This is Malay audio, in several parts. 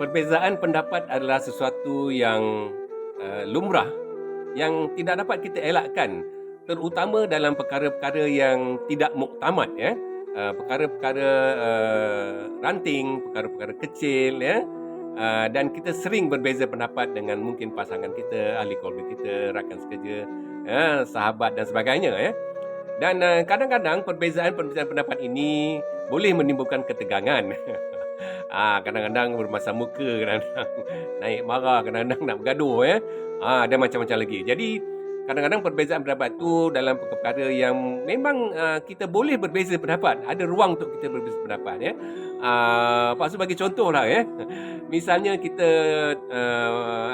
Perbezaan pendapat adalah sesuatu yang lumrah yang tidak dapat kita elakkan, terutama dalam perkara-perkara yang tidak muktamad, ya. Perkara-perkara ranting, perkara-perkara kecil, ya. Dan kita sering berbeza pendapat dengan mungkin pasangan kita, ahli keluarga kita, rakan sekerja, ya, sahabat dan sebagainya, ya. Dan kadang-kadang perbezaan-perbezaan pendapat ini boleh menimbulkan ketegangan. Kadang-kadang bermasam muka, kadang-kadang naik marah, kadang-kadang nak bergaduh, ya. Dan macam-macam lagi. Jadi kadang-kadang perbezaan pendapat tu dalam perkara yang memang kita boleh berbeza pendapat. Ada ruang untuk kita berbeza pendapat, ya. Pak Su bagi contoh lah, ya. Misalnya kita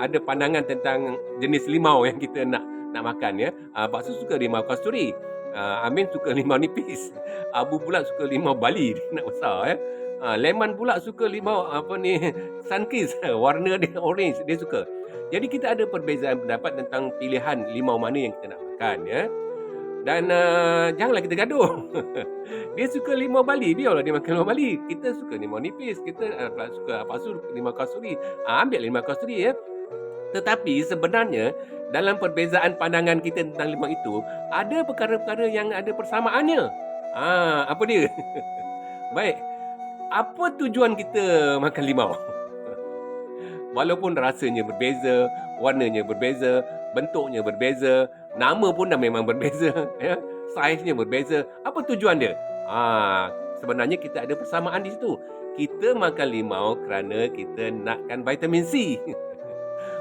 ada pandangan tentang jenis limau yang kita nak makan, ya. Pak Su suka limau kasturi. Amin suka limau nipis. Abu pula suka limau Bali, dia nak besar, ya. Lemon pula suka limau Sunkiss, warna dia orange, dia suka. Jadi kita ada perbezaan pendapat tentang pilihan limau mana yang kita nak makan, ya. Dan janganlah kita gaduh. Dia suka limau Bali, biarlah dia makan limau Bali. Kita suka limau nipis, kita suka limau kasturi. Ambil limau kasturi, ya. Tetapi sebenarnya dalam perbezaan pandangan kita tentang limau itu, ada perkara-perkara yang ada persamaannya. Apa dia? Baik, apa tujuan kita makan limau? Walaupun rasanya berbeza, warnanya berbeza, bentuknya berbeza, nama pun dah memang berbeza, ya. Saiznya berbeza. Apa tujuan dia? Sebenarnya kita ada persamaan di situ. Kita makan limau kerana kita nakkan vitamin C.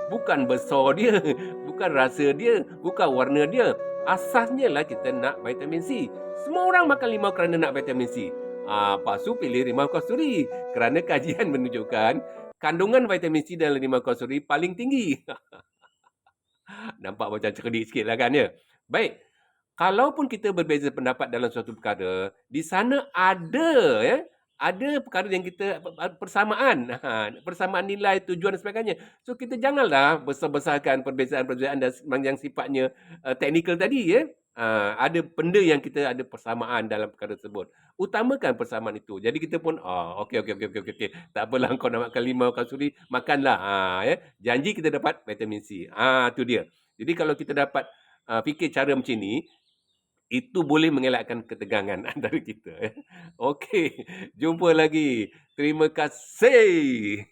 Bukan besar dia, bukan rasa dia, bukan warna dia. Asasnya lah kita nak vitamin C. Semua orang makan limau kerana nak vitamin C. Pak Su pilih limau kasturi kerana kajian menunjukkan kandungan vitamin C dalam limau kasturi paling tinggi. Nampak macam cerdik sikit lah, kan, ya? Baik, kalaupun kita berbeza pendapat dalam suatu perkara, di sana ada perkara yang kita persamaan, persamaan nilai, tujuan dan sebagainya. So kita janganlah besar-besarkan perbezaan-perbezaan yang sifatnya teknikal tadi, ya. Ada benda yang kita ada persamaan dalam perkara tersebut. Utamakan persamaan itu. Jadi kita pun okey. Tak apalah kau nak makan limau kasturi, makanlah. Ya. Janji kita dapat vitamin C. Tu dia. Jadi kalau kita dapat fikir cara macam ni, itu boleh mengelakkan ketegangan antara kita, ya. Okey, jumpa lagi. Terima kasih.